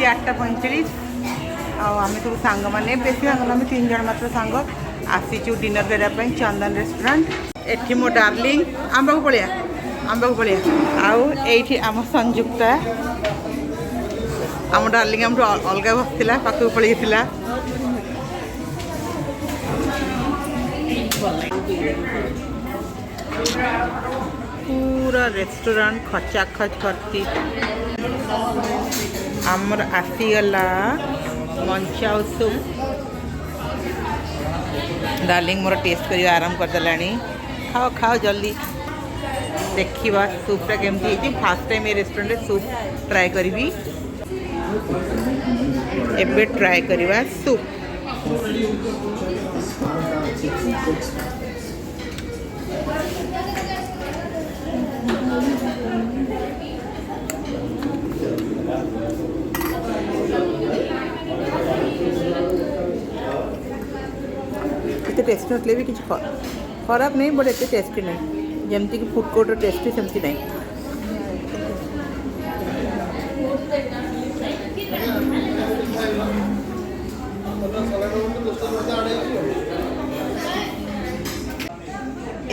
राति 8:45 आम सब सांग मैंने बेसी सांग आम 3 जन मात्र सांग आसीचु डिनर करने चंदन रेस्टोरेंट। एठी मो डार्लिंग आंबा को पलिया आउ एठी आम संयुक्ता आम डार्लिंग आम अलग बसला पाखक पलैला पूरा रेस्टोरेंट खचा खच करती आमर आसीगला मंचा सूप। डार्लिंग मोर टेस्ट कर आराम करदेला खाओ खाओ जल्दी देखा सूपटा केमती फास्ट टाइम ये रेस्टोरेंट सूप ट्राए करी एबे ट्राए करवा सूप। इतने टेस्टी नतले भी किसी खराब नहीं बट एत टेस्टी नहीं जमती कि फूड कोर्ट टेस्टी सेमती नहीं।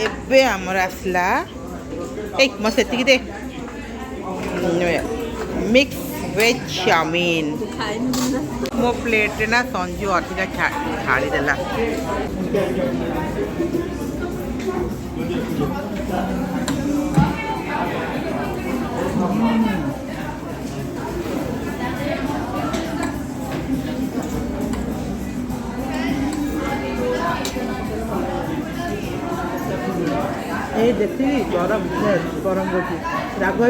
एबे आमर आसला एक मत दे मिक्स वेज चाउमीन मो प्लेट ना संजू अधिका छाड़ी देला। ये देखी गरम गरम रोटी राग हो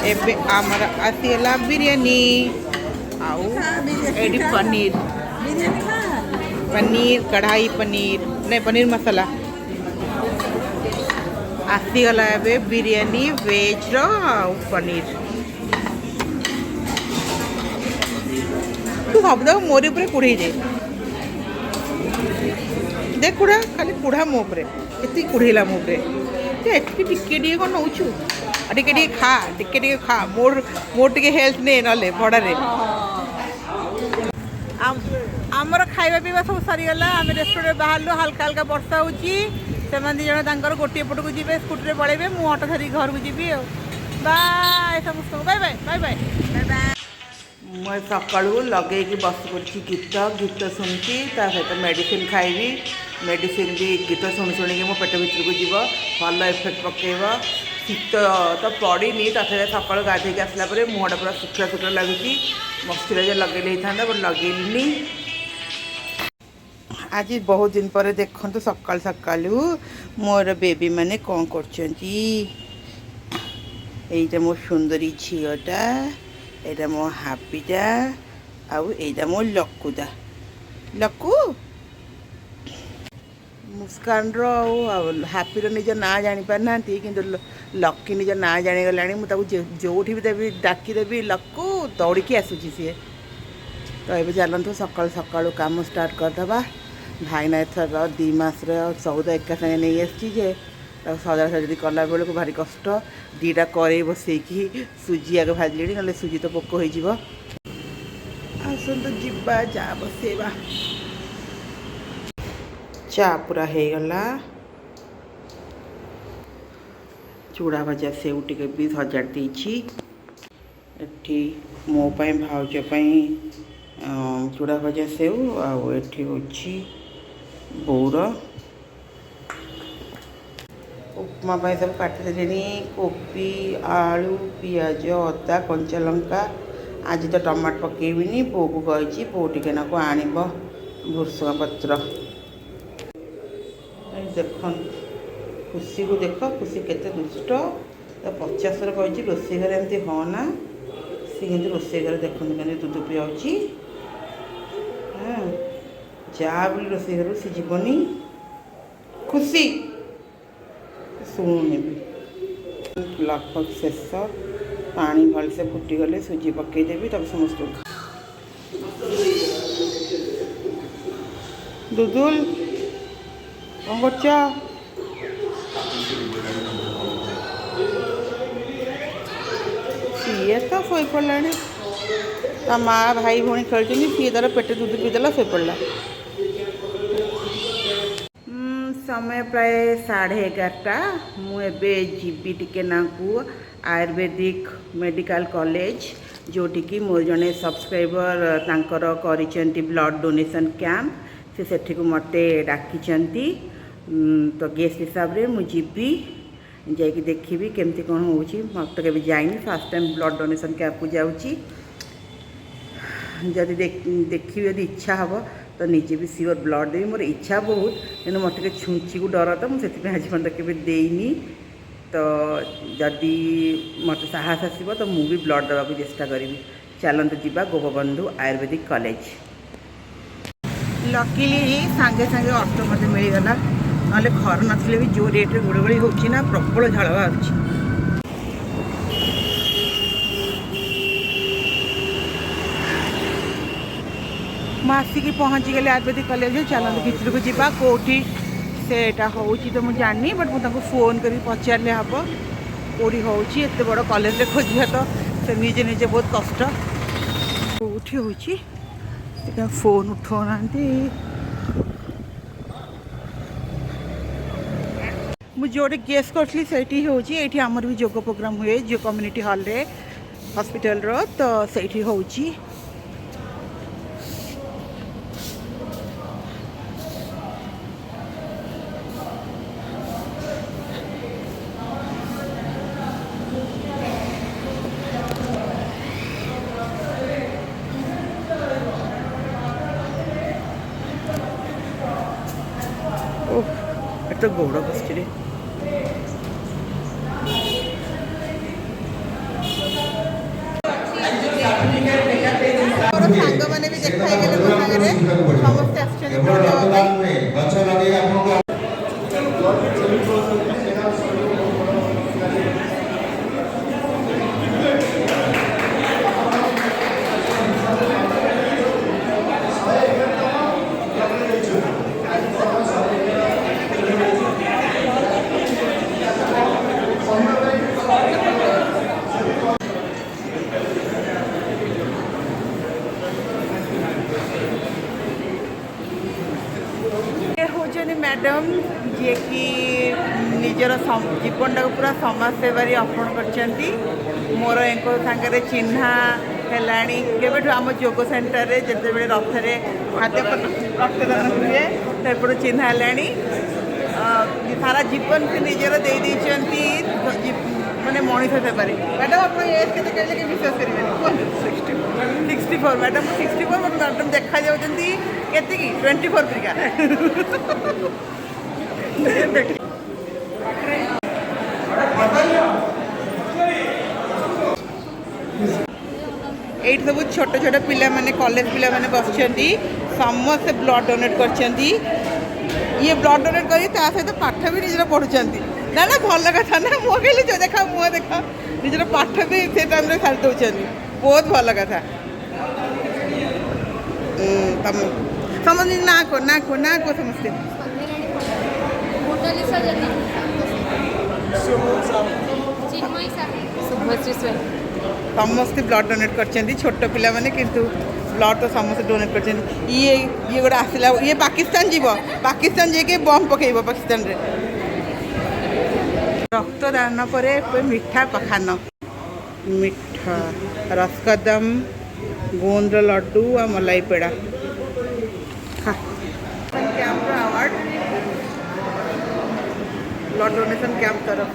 एबे आमर आसीगला बिरयानी आउ एडी पनीर पनीर कढ़ाई पनीर नहीं पनीर मसाला आसीगला एबे बिरयानी वेज रो पनीर। तू सब देख मोरी ऊपर कुड़े जाए देख कुड़ा खाली कुड़ा मो ऊपर एति कुड़ेला मो ऊपर एति टिके कौन नौचु टिके खा मोर टिके हेल्थ ने नले भड़े आमर खाଇବା पीवा सब सरीगला आम रेस्टोरेंट बाहर हल्का हल्का वर्षा होकर गोटे पट को जी स्कूटी पलैबे मु अटो धरिक घर को जी बाय समस्त bye bye bye bye bye bye. मैं सका लगे बस पड़ी गीत गीत शुणुची सहित मेडिसिन खाइबी मेडिसिन भी गीत शुणी शुणी मो पेट भर को जीव भल इफेक्ट पकेब। शीत तो पड़नी तथा सका गाधे आसला मुहटा पूरा शुखला शुखला लगुच मॉइस्चराइजर लगे था बट लगेली। आज बहुत दिन पर देखते सकाल सकाल मोर बेबी मैंने कौन कर मो सुंदरी झीटा यहाँ मो हापीटा आउ यहाँ मो लकुदा लकु मुस्कान हापीर निज ना जापार ना कि लकी निज ना जागला मुझे जो भी देवी डाकीदेवी लक्कू दौड़ी आसूसी सी तो ये चलतु सका सका कम स्टार्ट करदे भाईना एथर 2 मास सौदा एका संगे नहीं आसे सजा सजी कला बेलू भारी कष्ट 2टा कड़े बसैकी सुजी आगे भाजले ना सुजी तो पोक हो आसतु जीवा चा बसैबा चा पूरा हो गला चूड़ा भजा सेव टिके भी सजाड़ देछि एठी मो पाई भाउज पाई चूड़ा भजा सेव आउ एठी होछि बोर उपमा पाई सब काटी देनी कोबी आलू पियाज अदा कंचा लंका आज तो टमाट पकेबिनी बो को कही बो टिके नाको आनिब भुसुंगा पत्र देख खुशी को देख खुशी केते दुष्ट तो 50 कही रोषे घर एमती हाँ ना सी कि रोषे घर देखते दूध पियाची हाँ जा बोली रोषे घर सी जीवनी खुशी शुणुनि भी लगभग शेष पानी भलसे फुटीगले सुजी पकईदेवी तब समस्त दुदुल कौन कर सीए तो शोई पड़ा ता माँ भाई भौणी खेल सी तार पेटे दूध पीदेला शोई पड़ा समय प्राय 11:30 मुझे जीवी टिके नाकू आयुर्वेदिक मेडिकल कॉलेज जोटिकी मोर जड़े सब्सक्राइबर तांकर करिसेंती ब्लड डोनेशन कैंप से सेठी को मते डाकी तो गेस्ट हिसाब से मुझे जीवी जाकि देखी केमती कौन हो तो कभी जाइनी first time blood donation camp को जाऊँगी जदि देखी यदि इच्छा हम तो निजे भी सियोर ब्लड देवी मोर इच्छा बहुत कि मत छुंची को डर तो मुझे आज पर्यटन के देनी तो जदि मत साहस आसो तो मुझे ब्लड देवा चेष्टा करी चलते जावा गोपबंधु आयुर्वेदिक कॉलेज लकीली सांगे सांगे ऑटो मत मिलगला ना घर नथिले भी जो रेट गुड़गुड़ी होना प्रबल झाड़ बाहर आसिक पहुँची गले आयुर्वेदिक कॉलेज चलते भितर को जावा कौटी सेटा हो तो मुझे जानी बट मुझे फोन कर पचारे हम कौटी होत बड़ कॉलेज खोजा तो से निजे निजे बहुत कष्ट कौटी हो फोन उठाऊना मुझे जोटे गेस करी से आमर भी योग प्रोग्राम हुए जो कम्युनिटी हॉल रे हॉस्पिटल रो तो से हो तो गौड़ बस सांग मैंने भी देखा गले समस्ते मैडम जी कि निजर जीवन टाक पूरा समाज सेवारी अर्पण कर मोर एक सागर चिन्हा है आम योग सेन्टर में जिते बड़े रथ खाद्य रक्तदान हुए तो चिन्हा है सारा जीवन से निजर दे माने मनीष सेवार मैडम आप एज के कहले कि विश्वास करेंगे 64 मैडम 64 बट मैडम देखा जाती के 24 परिका ये सब छोट छोट पिला माने कॉलेज पिला माने बस समस्त ब्लड डोनेट कर ये ब्लड डोनेट कर सहित पाठ भी निजर पढ़ुंट ना ना भल कथा ना मुँह कहली जो देखा मुँह देखा निजर पाठ भी से टाइम सारी दौरान बहुत भल कथा समझ ना को समस्ते समस्ते ब्लड डोनेट कर छोट पिला माने किंतु ब्लड तो समस्त डोनेट कर ये गोटे आसला ये पाकिस्तान जीव पाकिस्तान जाके बम पकेब पाकिस्तान रे रक्तदान पर मिठा पखान मिठा रसकदम गोंद लड्डू और मलाई peda camp award blood donation camp तरफ